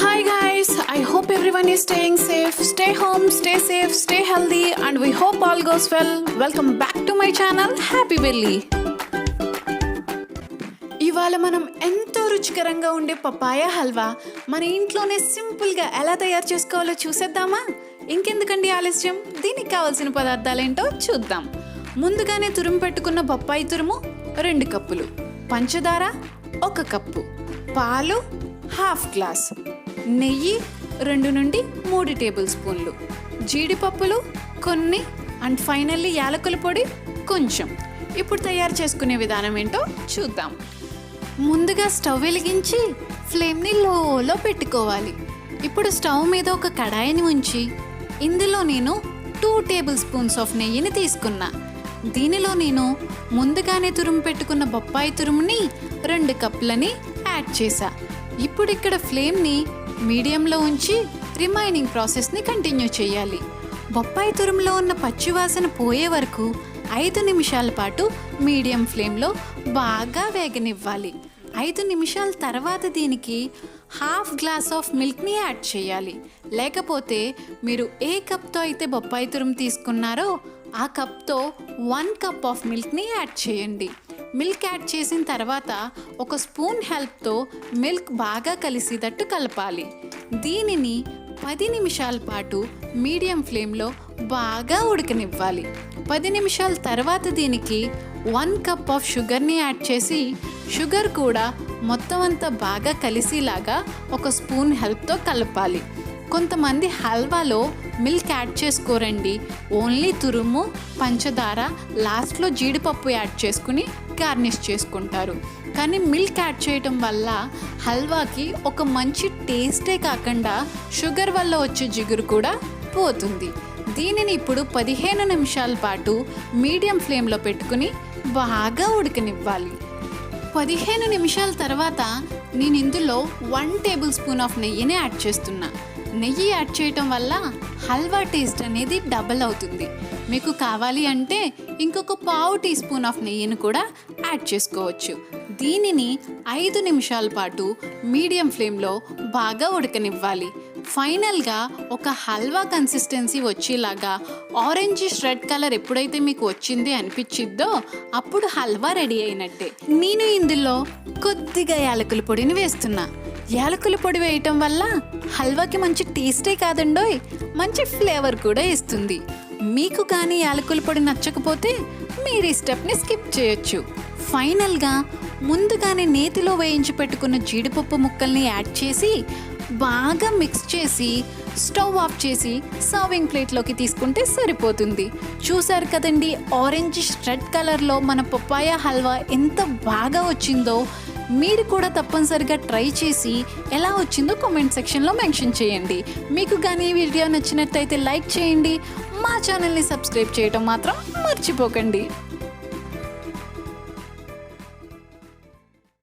Hi guys, I hope everyone is staying safe. Stay home, stay safe, stay healthy, and we hope all goes well. Welcome back to my channel, Happy Belly. ఇవాళ మనం ఎంతో రుచికరంగా ఉండే papaya halwa మన ఇంట్లోనే సింపుల్గా ఎలా తయారు చేసుకోవాలో చూసేద్దామా? ఇంకెందుకండి ఆలస్యం, దీనికి కావాల్సిన పదార్థాలేంటో చూద్దాం. ముందుగానే తురుము పెట్టుకున్న బొప్పాయి తురుము 2 కప్పులు, పంచదార 1 కప్పు, పాలు ½ గ్లాస్, నెయ్యి 2 నుండి 3 టేబుల్ స్పూన్లు, జీడిపప్పులు కొన్ని, అండ్ ఫైనల్లీ యాలకుల పొడి కొంచెం. ఇప్పుడు తయారు చేసుకునే విధానం ఏంటో చూద్దాం. ముందుగా స్టవ్ వెలిగించి ఫ్లేమ్ని లోలో పెట్టుకోవాలి. ఇప్పుడు స్టవ్ మీద ఒక కడాయిని ఉంచి ఇందులో నేను 2 టేబుల్ స్పూన్స్ ఆఫ్ నెయ్యిని తీసుకున్నా. దీనిలో నేను ముందుగానే తురుము పెట్టుకున్న బొప్పాయి తురుముని 2 కప్పులని యాడ్ చేశా. ఇప్పుడు ఇక్కడ ఫ్లేమ్ని మీడియంలో ఉంచి రిమైనింగ్ ప్రాసెస్ని కంటిన్యూ చేయాలి. బొప్పాయి తురుములో ఉన్న పచ్చివాసన పోయే వరకు 5 నిమిషాల పాటు మీడియం ఫ్లేమ్లో బాగా వేగనివ్వాలి. 5 నిమిషాల తర్వాత దీనికి ½ గ్లాస్ ఆఫ్ మిల్క్ని యాడ్ చేయాలి. లేకపోతే మీరు ఏ కప్తో అయితే బొప్పాయి తురుము తీసుకున్నారో ఆ కప్తో 1 కప్ ఆఫ్ మిల్క్ని యాడ్ చేయండి. మిల్క్ యాడ్ చేసిన తర్వాత ఒక స్పూన్ హెల్ప్తో మిల్క్ బాగా కలిసేటట్టు కలపాలి. దీనిని 10 నిమిషాల పాటు మీడియం ఫ్లేమ్లో బాగా ఉడకనివ్వాలి. 10 నిమిషాల తర్వాత దీనికి 1 కప్ ఆఫ్ షుగర్ని యాడ్ చేసి షుగర్ కూడా మొత్తం అంతా బాగా కలిసేలాగా ఒక స్పూన్ హెల్ప్తో కలపాలి. కొంతమంది హల్వాలో మిల్క్ యాడ్ చేసుకోరండి, ఓన్లీ తురుము, పంచదార, లాస్ట్లో జీడిపప్పు యాడ్ చేసుకుని గార్నిష్ చేసుకుంటారు. కానీ మిల్క్ యాడ్ చేయటం వల్ల హల్వాకి ఒక మంచి టేస్టే కాకుండా షుగర్ వల్ల వచ్చే జిగురు కూడా పోతుంది. దీనిని ఇప్పుడు 15 నిమిషాల పాటు మీడియం ఫ్లేమ్లో పెట్టుకుని బాగా ఉడకనివ్వాలి. 15 నిమిషాల తర్వాత నేను ఇందులో 1 టేబుల్ స్పూన్ ఆఫ్ నెయ్యిని యాడ్ చేస్తున్నా. నెయ్యి యాడ్ చేయటం వల్ల హల్వా టేస్ట్ అనేది డబల్ అవుతుంది. మీకు కావాలి అంటే ఇంకొక ½ టీ స్పూన్ ఆఫ్ నెయ్యిని కూడా యాడ్ చేసుకోవచ్చు. దీనిని 5 నిమిషాల పాటు మీడియం ఫ్లేమ్లో బాగా ఉడకనివ్వాలి. ఫైనల్గా ఒక హల్వా కన్సిస్టెన్సీ వచ్చేలాగా ఆరెంజిష్ రెడ్ కలర్ ఎప్పుడైతే మీకు వచ్చింది అనిపించిద్దో అప్పుడు హల్వా రెడీ అయినట్టే. నేను ఇందులో కొద్దిగా యాలకుల పొడిని వేస్తున్నా. యాలకుల పొడి వేయటం వల్ల హల్వాకి మంచి టేస్టే కాదండోయ్, మంచి ఫ్లేవర్ కూడా ఇస్తుంది. మీకు కానీ యాలకుల పొడి నచ్చకపోతే మీరు ఈ స్టెప్ని స్కిప్ చేయొచ్చు. ఫైనల్గా ముందుగానే నేతిలో వేయించి పెట్టుకున్న జీడిపప్పు ముక్కల్ని యాడ్ చేసి బాగా మిక్స్ చేసి స్టవ్ ఆఫ్ చేసి సర్వింగ్ ప్లేట్లోకి తీసుకుంటే సరిపోతుంది. చూసారు కదండి, ఆరెంజిష్ రెడ్ కలర్లో మన పపాయా హల్వా ఎంత బాగా వచ్చిందో. మీరు కూడా తప్పనిసరిగా ట్రై చేసి ఎలా వచ్చిందో కామెంట్ సెక్షన్లో మెన్షన్ చేయండి. మీకు కానీ ఈ వీడియో నచ్చినట్టయితే లైక్ చేయండి. మా ఛానల్ని సబ్స్క్రైబ్ చేయడం మాత్రం మర్చిపోకండి.